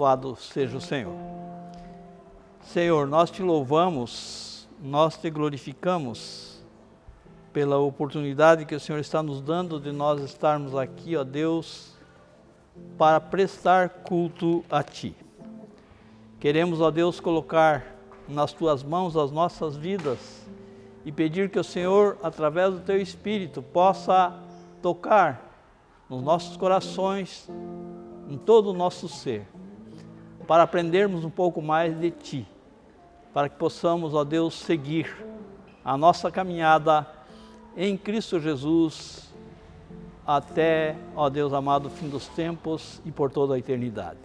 Louvado seja o Senhor. Senhor, nós te louvamos, nós te glorificamos pela oportunidade que o Senhor está nos dando de nós estarmos aqui, ó Deus, para prestar culto a Ti. Queremos, ó Deus, colocar nas Tuas mãos as nossas vidas e pedir que o Senhor, através do Teu Espírito, possa tocar nos nossos corações, em todo o nosso ser, para aprendermos um pouco mais de Ti, para que possamos, ó Deus, seguir a nossa caminhada em Cristo Jesus, até, ó Deus amado, o fim dos tempos e por toda a eternidade.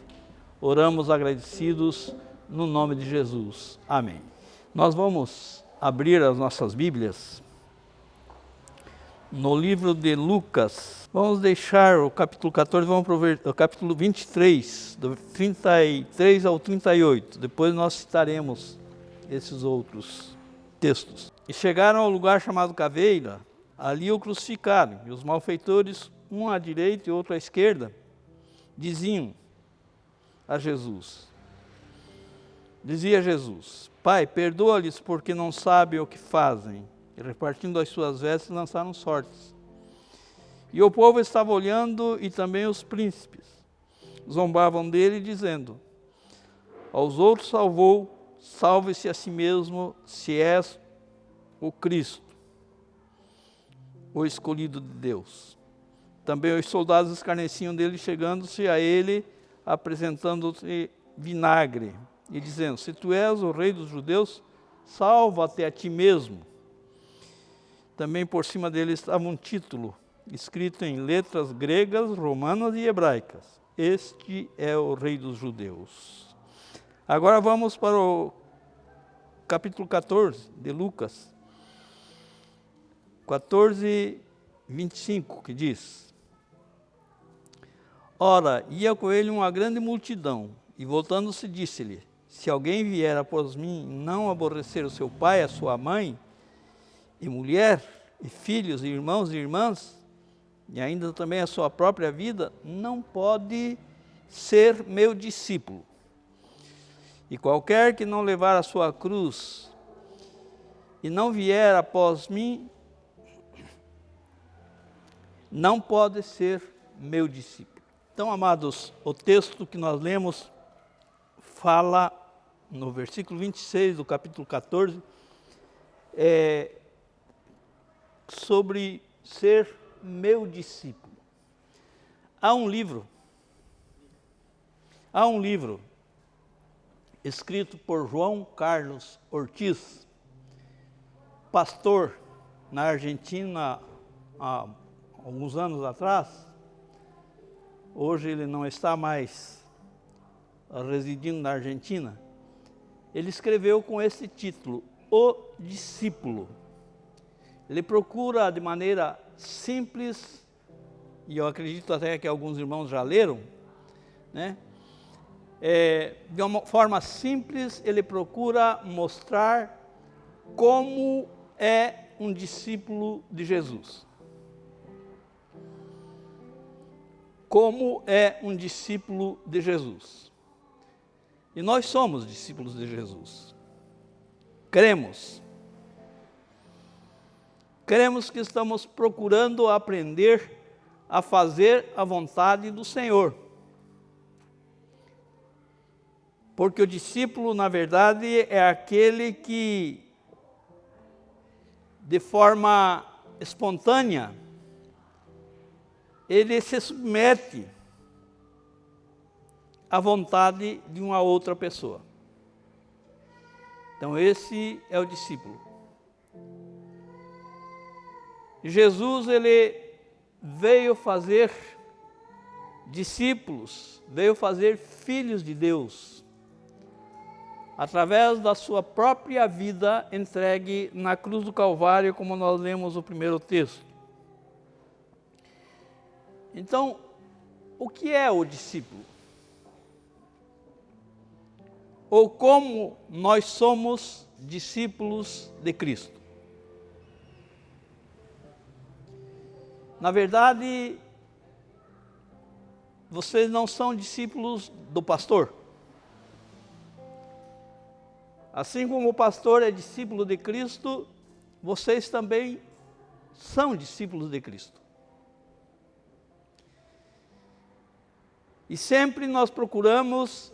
Oramos agradecidos no nome de Jesus. Amém. Nós vamos abrir as nossas Bíblias no livro de Lucas. Vamos deixar o capítulo 14, vamos para o capítulo 23, do 33 ao 38. Depois nós citaremos esses outros textos. E chegaram ao lugar chamado Caveira, ali o crucificaram, e os malfeitores, um à direita e outro à esquerda, diziam a Jesus, Pai, perdoa-lhes porque não sabem o que fazem. E repartindo as suas vestes, lançaram sortes. E o povo estava olhando, e também os príncipes zombavam dele, dizendo, aos outros salvou, salve-se a si mesmo, se és o Cristo, o escolhido de Deus. Também os soldados escarneciam dele, chegando-se a ele, apresentando-se vinagre, e dizendo, se tu és o rei dos judeus, salva-te a ti mesmo. Também por cima dele estava um título, escrito em letras gregas, romanas e hebraicas. Este é o rei dos judeus. Agora vamos para o capítulo 14 de Lucas. 14, 25, que diz, ora, ia com ele uma grande multidão, e voltando-se disse-lhe, se alguém vier após mim não aborrecer o seu pai, a sua mãe, e mulher, e filhos, e irmãos e irmãs, e ainda também a sua própria vida, não pode ser meu discípulo. E qualquer que não levar a sua cruz e não vier após mim, não pode ser meu discípulo. Então, amados, o texto que nós lemos fala no versículo 26 do capítulo 14, sobre ser meu discípulo. Há um livro escrito por João Carlos Ortiz, pastor na Argentina há alguns anos atrás. Hoje ele não está mais residindo na Argentina. Ele escreveu com esse título, O Discípulo. Ele procura de maneira simples, e eu acredito até que alguns irmãos já leram, né? De uma forma simples, ele procura mostrar como é um discípulo de Jesus. Como é um discípulo de Jesus. E nós somos discípulos de Jesus. Cremos que estamos procurando aprender a fazer a vontade do Senhor. Porque o discípulo, na verdade, é aquele que, de forma espontânea, ele se submete à vontade de uma outra pessoa. Então, esse é o discípulo. Jesus, ele veio fazer discípulos, veio fazer filhos de Deus, através da sua própria vida entregue na cruz do Calvário, como nós lemos o primeiro texto. Então, o que é o discípulo? Ou como nós somos discípulos de Cristo? Na verdade, vocês não são discípulos do pastor. Assim como o pastor é discípulo de Cristo, vocês também são discípulos de Cristo. E sempre nós procuramos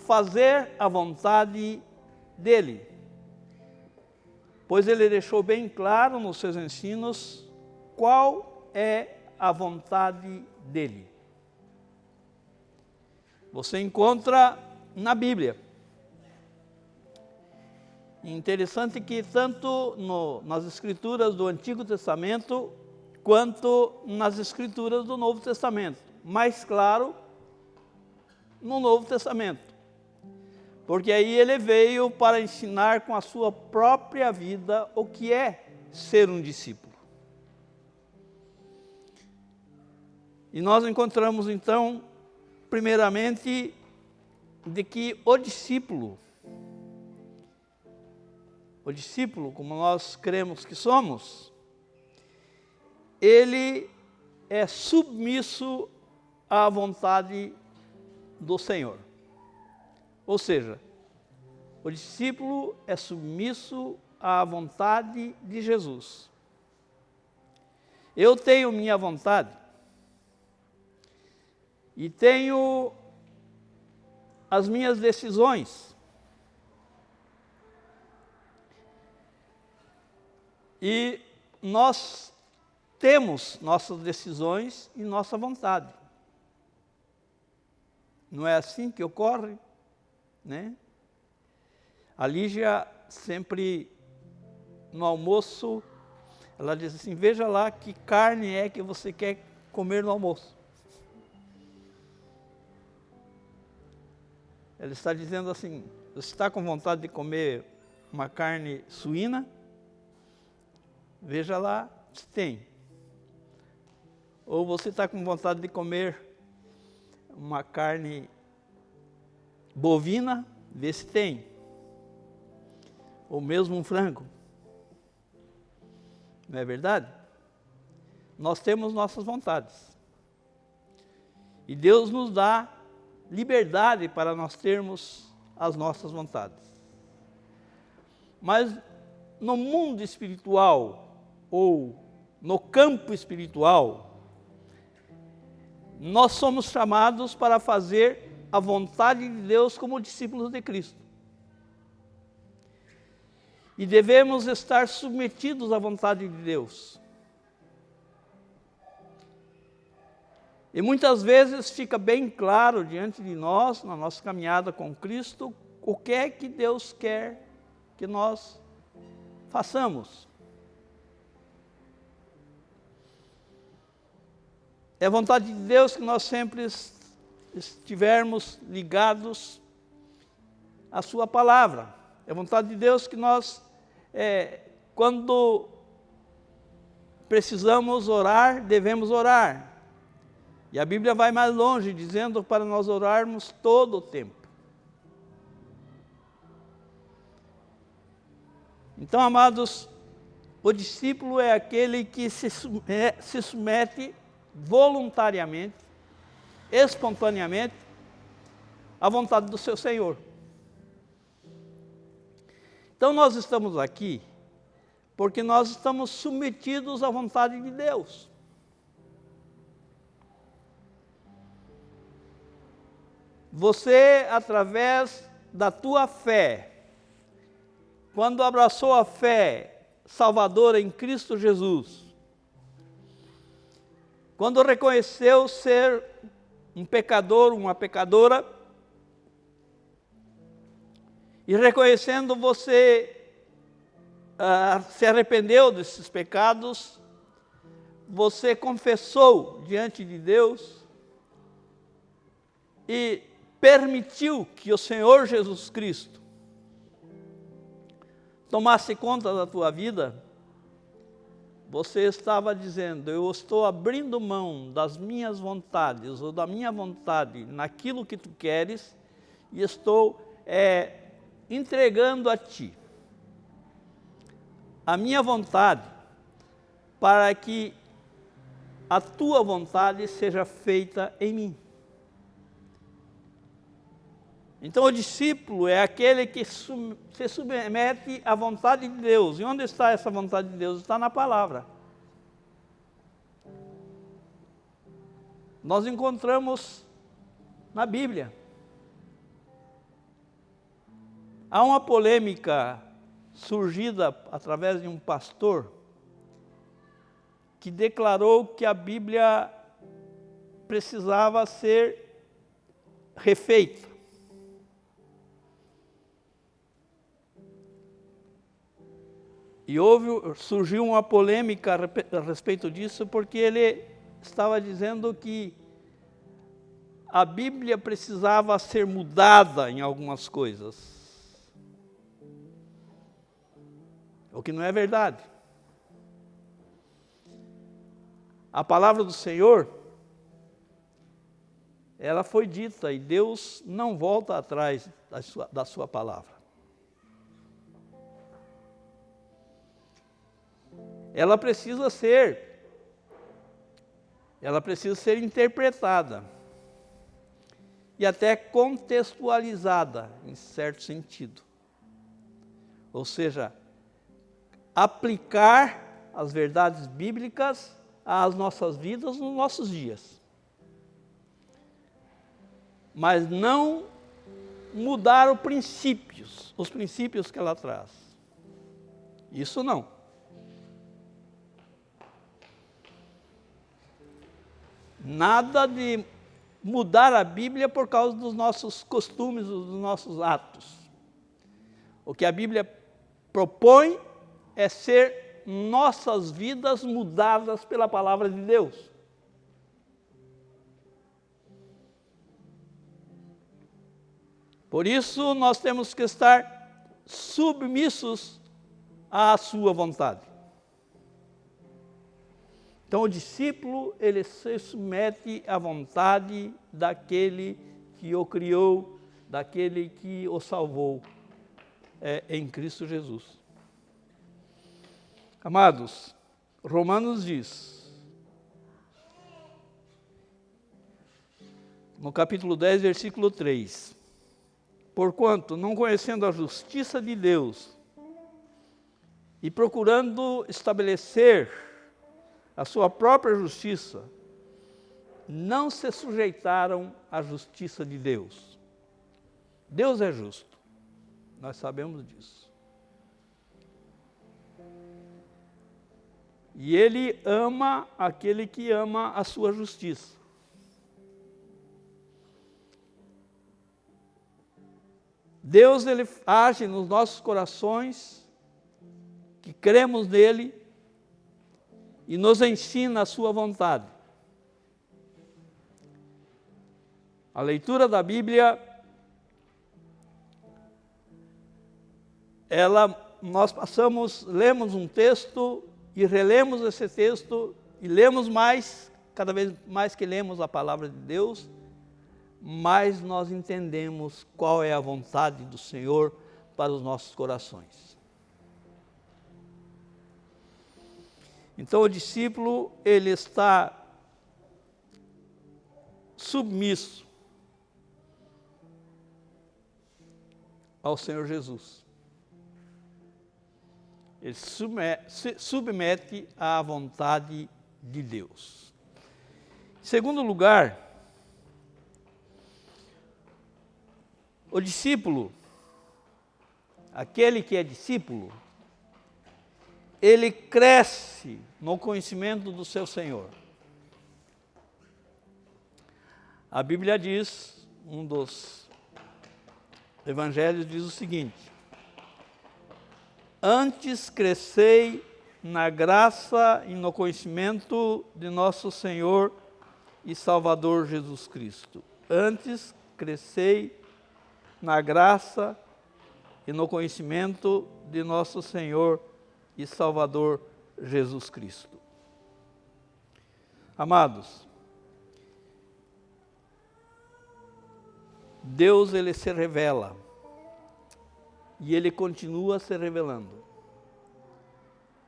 fazer a vontade dele, pois ele deixou bem claro nos seus ensinos qual é a vontade dele. Você encontra na Bíblia. Interessante que tanto nas escrituras do Antigo Testamento, quanto nas escrituras do Novo Testamento. Mais claro, no Novo Testamento. Porque aí ele veio para ensinar com a sua própria vida o que é ser um discípulo. E nós encontramos então, primeiramente, de que o discípulo, como nós cremos que somos, ele é submisso à vontade do Senhor. Ou seja, o discípulo é submisso à vontade de Jesus. Eu tenho minha vontade e tenho as minhas decisões. E nós temos nossas decisões e nossa vontade. Não é assim que ocorre, né? A Lígia sempre, no almoço, ela diz assim, veja lá que carne é que você quer comer no almoço. Ela está dizendo assim, você está com vontade de comer uma carne suína? Veja lá se tem. Ou você está com vontade de comer uma carne bovina? Vê se tem. Ou mesmo um frango. Não é verdade? Nós temos nossas vontades. E Deus nos dá liberdade para nós termos as nossas vontades. Mas no mundo espiritual, ou no campo espiritual, nós somos chamados para fazer a vontade de Deus como discípulos de Cristo. E devemos estar submetidos à vontade de Deus. E muitas vezes fica bem claro diante de nós, na nossa caminhada com Cristo, o que é que Deus quer que nós façamos. É a vontade de Deus que nós sempre estivermos ligados à sua palavra. É a vontade de Deus que nós, quando precisamos orar, devemos orar. E a Bíblia vai mais longe, dizendo para nós orarmos todo o tempo. Então, amados, o discípulo é aquele que se submete voluntariamente, espontaneamente, à vontade do seu Senhor. Então nós estamos aqui porque nós estamos submetidos à vontade de Deus. Você, através da tua fé, quando abraçou a fé salvadora em Cristo Jesus, quando reconheceu ser um pecador, uma pecadora, e reconhecendo você se arrependeu desses pecados, você confessou diante de Deus e permitiu que o Senhor Jesus Cristo tomasse conta da tua vida, você estava dizendo, eu estou abrindo mão das minhas vontades, ou da minha vontade, naquilo que tu queres, e estou entregando a ti a minha vontade, para que a tua vontade seja feita em mim. Então o discípulo é aquele que se submete à vontade de Deus. E onde está essa vontade de Deus? Está na palavra. Nós encontramos na Bíblia. Há uma polêmica surgida através de um pastor que declarou que a Bíblia precisava ser refeita. E surgiu uma polêmica a respeito disso, porque ele estava dizendo que a Bíblia precisava ser mudada em algumas coisas. O que não é verdade. A palavra do Senhor, ela foi dita e Deus não volta atrás da sua palavra. Ela precisa ser interpretada e até contextualizada, em certo sentido. Ou seja, aplicar as verdades bíblicas às nossas vidas, nos nossos dias. Mas não mudar os princípios que ela traz. Isso não. Nada de mudar a Bíblia por causa dos nossos costumes, dos nossos atos. O que a Bíblia propõe é ser nossas vidas mudadas pela palavra de Deus. Por isso, nós temos que estar submissos à sua vontade. Então, o discípulo, ele se submete à vontade daquele que o criou, daquele que o salvou em Cristo Jesus. Amados, Romanos diz, no capítulo 10, versículo 3, porquanto, não conhecendo a justiça de Deus e procurando estabelecer a sua própria justiça, não se sujeitaram à justiça de Deus. Deus é justo, nós sabemos disso. E Ele ama aquele que ama a sua justiça. Deus, Ele age nos nossos corações, que cremos nele, e nos ensina a sua vontade. A leitura da Bíblia, nós lemos um texto e relemos esse texto e lemos mais, cada vez mais que lemos a palavra de Deus, mais nós entendemos qual é a vontade do Senhor para os nossos corações. Então o discípulo, ele está submisso ao Senhor Jesus. Ele se submete à vontade de Deus. Em segundo lugar, o discípulo, aquele que é discípulo, ele cresce no conhecimento do seu Senhor. A Bíblia diz, um dos evangelhos diz o seguinte: antes crescei na graça e no conhecimento de nosso Senhor e Salvador Jesus Cristo. Antes crescei na graça e no conhecimento de nosso Senhor e Salvador Jesus Cristo. Amados, Deus, Ele se revela e Ele continua se revelando,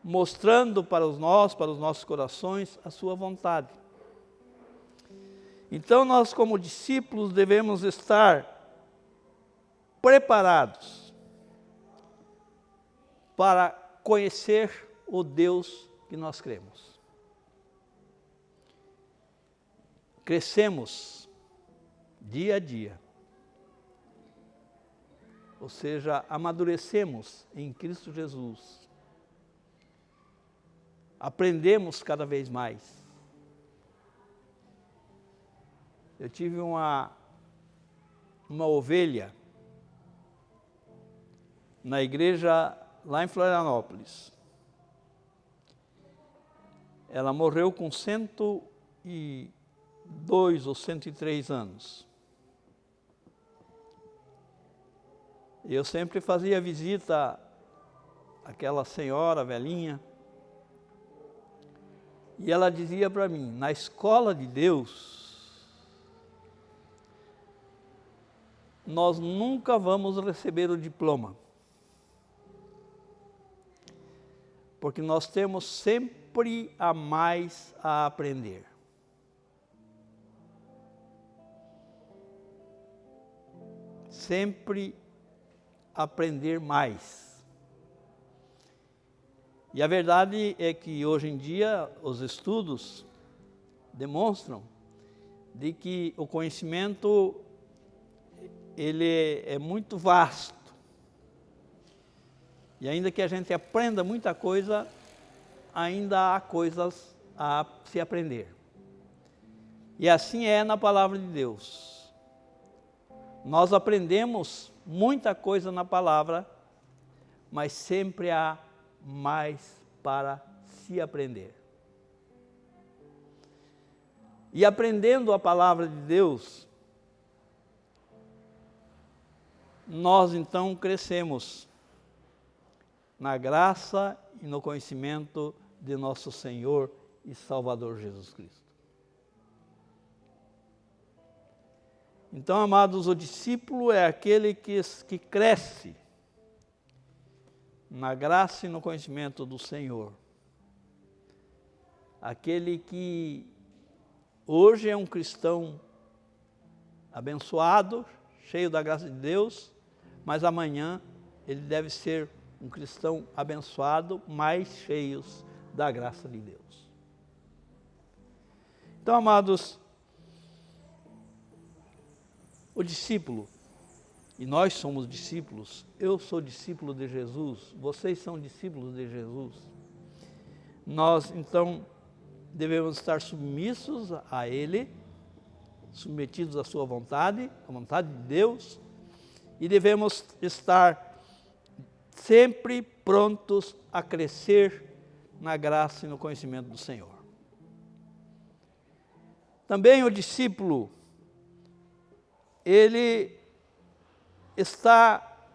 mostrando para os nossos corações, a sua vontade. Então nós, como discípulos, devemos estar preparados para conhecer o Deus que nós cremos. Crescemos dia a dia, ou seja, amadurecemos em Cristo Jesus. Aprendemos cada vez mais. Eu tive uma ovelha na igreja lá em Florianópolis. Ela morreu com 102 ou 103 anos. Eu sempre fazia visita àquela senhora velhinha. E ela dizia para mim, na escola de Deus, nós nunca vamos receber o diploma. Porque nós temos sempre a mais a aprender. Sempre aprender mais. E a verdade é que hoje em dia os estudos demonstram de que o conhecimento ele é muito vasto. E ainda que a gente aprenda muita coisa, ainda há coisas a se aprender. E assim é na palavra de Deus. Nós aprendemos muita coisa na palavra, mas sempre há mais para se aprender. E aprendendo a palavra de Deus, nós então crescemos na graça e no conhecimento de nosso Senhor e Salvador Jesus Cristo. Então, amados, o discípulo é aquele que cresce na graça e no conhecimento do Senhor. Aquele que hoje é um cristão abençoado, cheio da graça de Deus, mas amanhã ele deve ser um cristão abençoado, mais cheios da graça de Deus. Então, amados, o discípulo, e nós somos discípulos, eu sou discípulo de Jesus, vocês são discípulos de Jesus. Nós, então, devemos estar submissos a Ele, submetidos à sua vontade, à vontade de Deus, e devemos estar sempre prontos a crescer na graça e no conhecimento do Senhor. Também o discípulo, ele está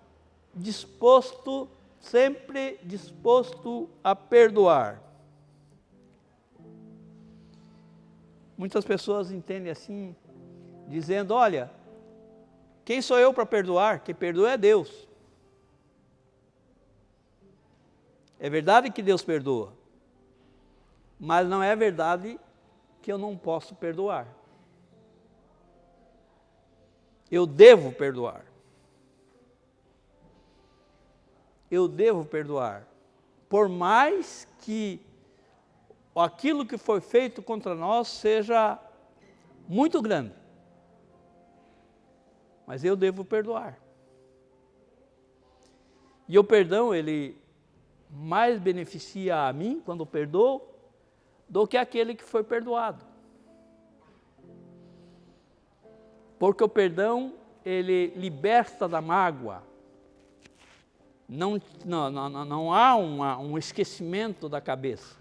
disposto, sempre disposto a perdoar. Muitas pessoas entendem assim, dizendo, olha, quem sou eu para perdoar? Quem perdoa é Deus. É verdade que Deus perdoa, mas não é verdade que eu não posso perdoar. Eu devo perdoar. Eu devo perdoar. Por mais que aquilo que foi feito contra nós seja muito grande. Mas eu devo perdoar. E o perdão, ele mais beneficia a mim, quando perdoo, do que aquele que foi perdoado. Porque o perdão, ele liberta da mágoa. Não há um esquecimento da cabeça.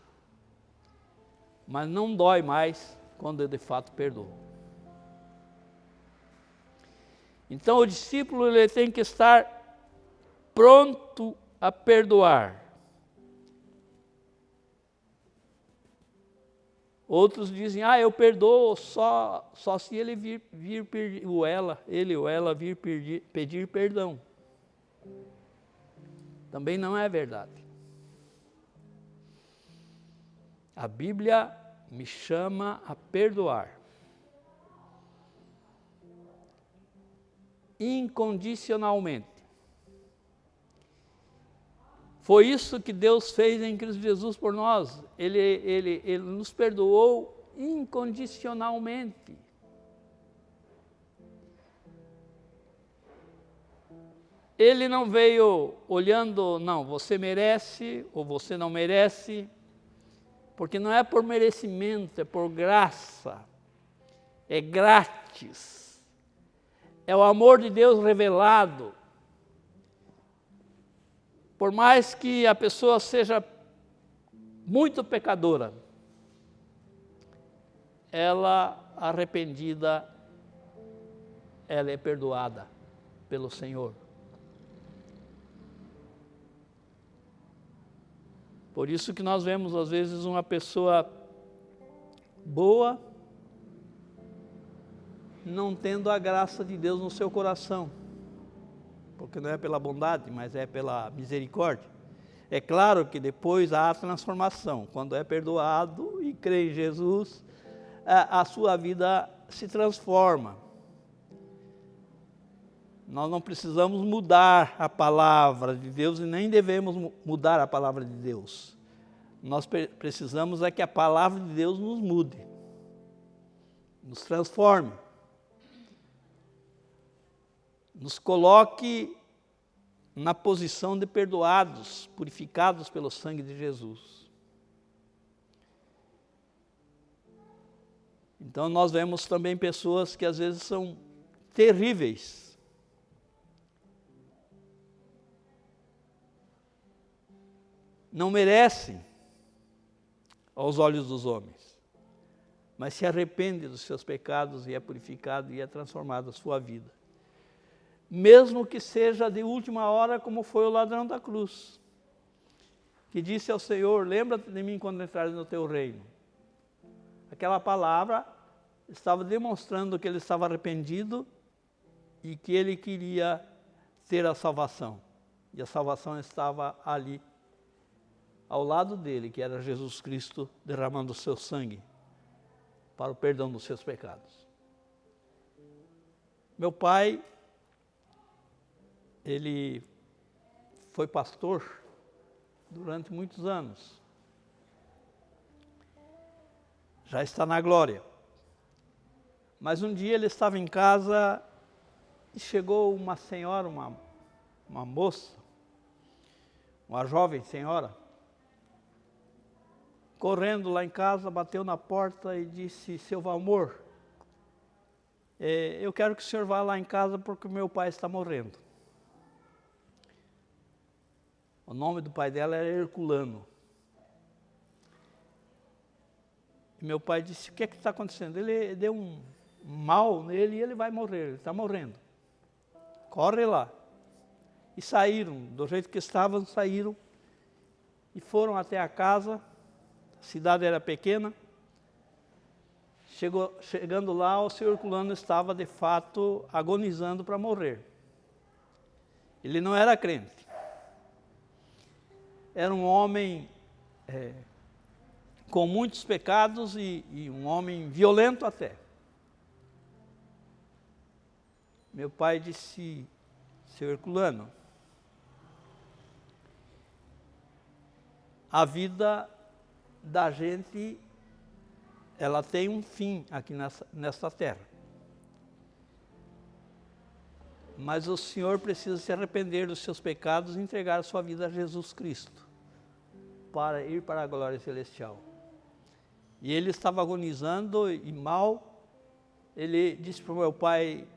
Mas não dói mais quando eu de fato perdoo. Então o discípulo ele tem que estar pronto a perdoar. Outros dizem, eu perdoo só se ele vir pedir, ele ou ela vir pedir perdão. Também não é verdade. A Bíblia me chama a perdoar. incondicionalmente. Foi isso que Deus fez em Cristo Jesus por nós. Ele nos perdoou incondicionalmente. Ele não veio olhando, não, você merece ou você não merece, porque não é por merecimento, é por graça, é grátis, é o amor de Deus revelado. Por mais que a pessoa seja muito pecadora, ela arrependida, ela é perdoada pelo Senhor. Por isso que nós vemos, às vezes, uma pessoa boa não tendo a graça de Deus no seu coração. Porque não é pela bondade, mas é pela misericórdia. É claro que depois há a transformação. Quando é perdoado e crê em Jesus, a sua vida se transforma. Nós não precisamos mudar a palavra de Deus e nem devemos mudar a palavra de Deus. Nós precisamos é que a palavra de Deus nos mude, nos transforme, nos coloque na posição de perdoados, purificados pelo sangue de Jesus. Então nós vemos também pessoas que às vezes são terríveis, não merecem aos olhos dos homens, mas se arrepende dos seus pecados e é purificado e é transformado a sua vida. Mesmo que seja de última hora, como foi o ladrão da cruz, que disse ao Senhor, lembra-te de mim quando entrares no teu reino. Aquela palavra estava demonstrando que ele estava arrependido e que ele queria ter a salvação. E a salvação estava ali, ao lado dele, que era Jesus Cristo derramando o seu sangue para o perdão dos seus pecados. Meu pai, ele foi pastor durante muitos anos. Já está na glória. Mas um dia ele estava em casa e chegou uma senhora, uma moça, uma jovem senhora, correndo lá em casa, bateu na porta e disse, seu Valmor, eu quero que o senhor vá lá em casa porque o meu pai está morrendo. O nome do pai dela era Herculano. E meu pai disse, o que é que está acontecendo? Ele deu um mal nele e ele vai morrer, ele está morrendo. Corre lá. E saíram, do jeito que estavam, saíram e foram até a casa. A cidade era pequena. Chegando lá, o senhor Herculano estava de fato agonizando para morrer. Ele não era crente. Era um homem com muitos pecados e um homem violento até. Meu pai disse, seu Herculano, a vida da gente, ela tem um fim aqui nesta terra. Mas o senhor precisa se arrepender dos seus pecados e entregar a sua vida a Jesus Cristo, para ir para a glória celestial. E ele estava agonizando e mal, ele disse para o meu pai,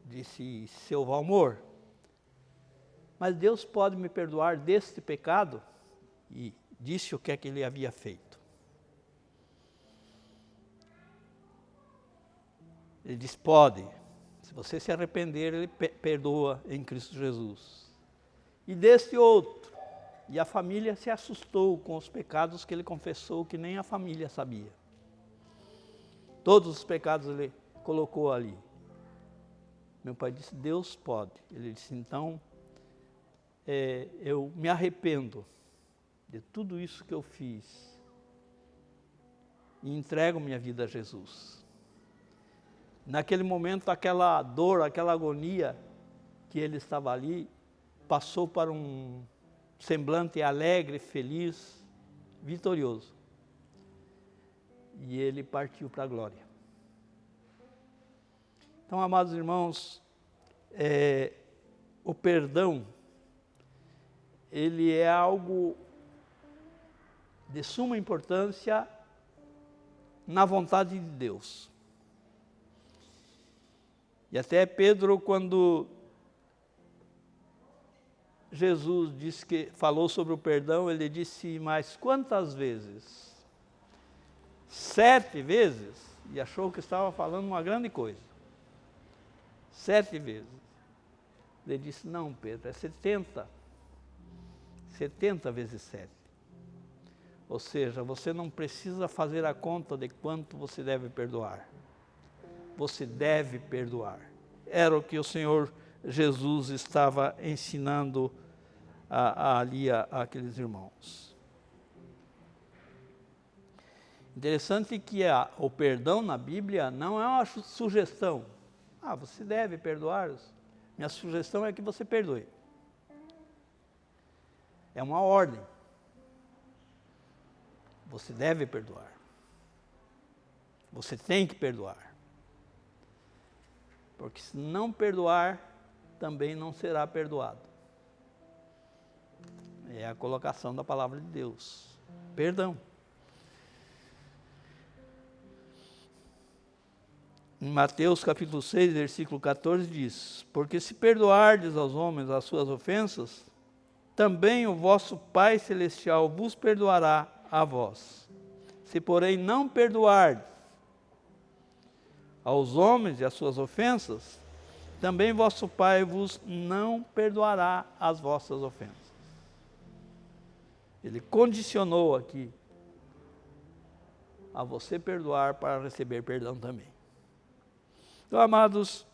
disse, seu Valmor, mas Deus pode me perdoar deste pecado? E disse o que é que ele havia feito. Ele disse, pode. Se você se arrepender, ele perdoa em Cristo Jesus. E deste outro. E a família se assustou com os pecados que ele confessou, que nem a família sabia. Todos os pecados ele colocou ali. Meu pai disse, Deus pode. Ele disse, então, eu me arrependo de tudo isso que eu fiz e entrego minha vida a Jesus. Naquele momento, aquela dor, aquela agonia que ele estava ali, passou para um semblante alegre, feliz, vitorioso. E ele partiu para a glória. Então, amados irmãos, o perdão, ele é algo de suma importância na vontade de Deus. E até Pedro, quando Jesus disse falou sobre o perdão, ele disse, mas quantas vezes? 7 vezes? E achou que estava falando uma grande coisa. 7 vezes. Ele disse, não, Pedro, é 70. 70 vezes 7. Ou seja, você não precisa fazer a conta de quanto você deve perdoar. Você deve perdoar. Era o que o Senhor Jesus estava ensinando ali àqueles irmãos. Interessante que o perdão na Bíblia não é uma sugestão. Você deve perdoar. Minha sugestão é que você perdoe. É uma ordem. Você deve perdoar. Você tem que perdoar. Porque se não perdoar, também não será perdoado. É a colocação da palavra de Deus. Perdão. Em Mateus capítulo 6, versículo 14 diz, porque se perdoardes aos homens as suas ofensas, também o vosso Pai Celestial vos perdoará a vós. Se porém não perdoardes aos homens e as suas ofensas, também vosso Pai vos não perdoará as vossas ofensas. Ele condicionou aqui a você perdoar para receber perdão também. Então, amados,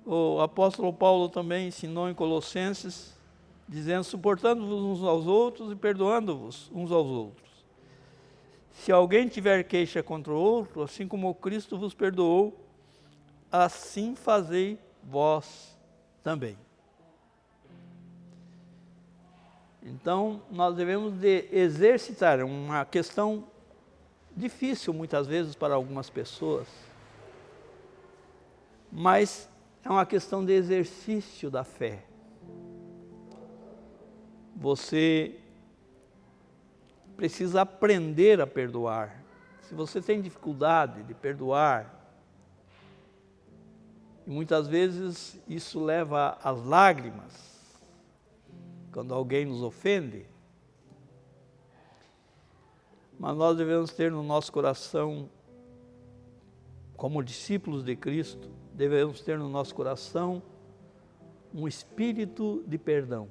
o apóstolo Paulo também ensinou em Colossenses, dizendo, suportando-vos uns aos outros e perdoando-vos uns aos outros. Se alguém tiver queixa contra o outro, assim como Cristo vos perdoou, assim fazei vós também. Então, nós devemos de exercitar, uma questão difícil muitas vezes para algumas pessoas, mas é uma questão de exercício da fé. Você precisa aprender a perdoar. Se você tem dificuldade de perdoar, e muitas vezes isso leva às lágrimas, quando alguém nos ofende, mas nós devemos ter no nosso coração, como discípulos de Cristo, devemos ter no nosso coração um espírito de perdão.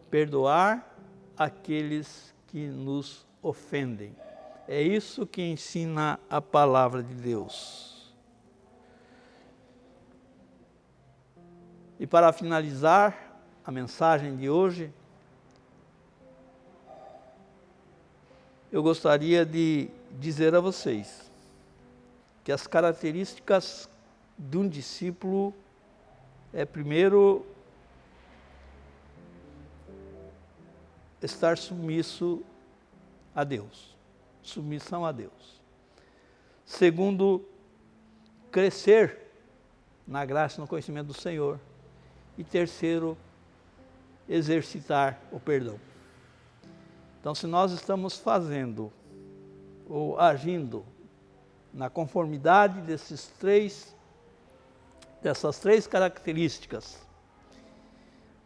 Perdoar aqueles que nos ofendem. É isso que ensina a palavra de Deus. E para finalizar a mensagem de hoje, eu gostaria de dizer a vocês que as características de um discípulo é, primeiro, estar submisso a Deus, submissão a Deus. Segundo, crescer na graça e no conhecimento do Senhor. E terceiro, exercitar o perdão. Então, se nós estamos fazendo ou agindo na conformidade dessas três características,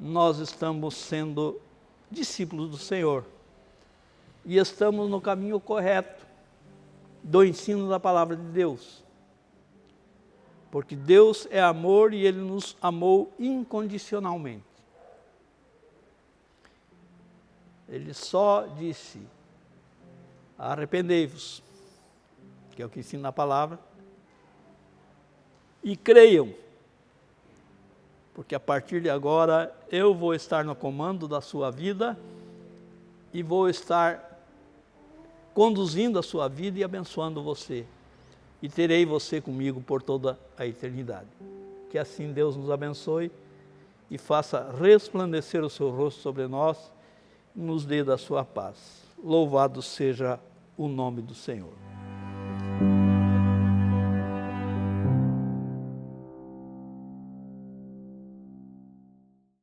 nós estamos sendo discípulos do Senhor e estamos no caminho correto do ensino da palavra de Deus. Porque Deus é amor e Ele nos amou incondicionalmente. Ele só disse, arrependei-vos, que é o que ensina a palavra, e creiam, porque a partir de agora eu vou estar no comando da sua vida e vou estar conduzindo a sua vida e abençoando você. e terei você comigo por toda a eternidade. Que assim Deus nos abençoe e faça resplandecer o seu rosto sobre nós e nos dê da sua paz. Louvado seja o nome do Senhor.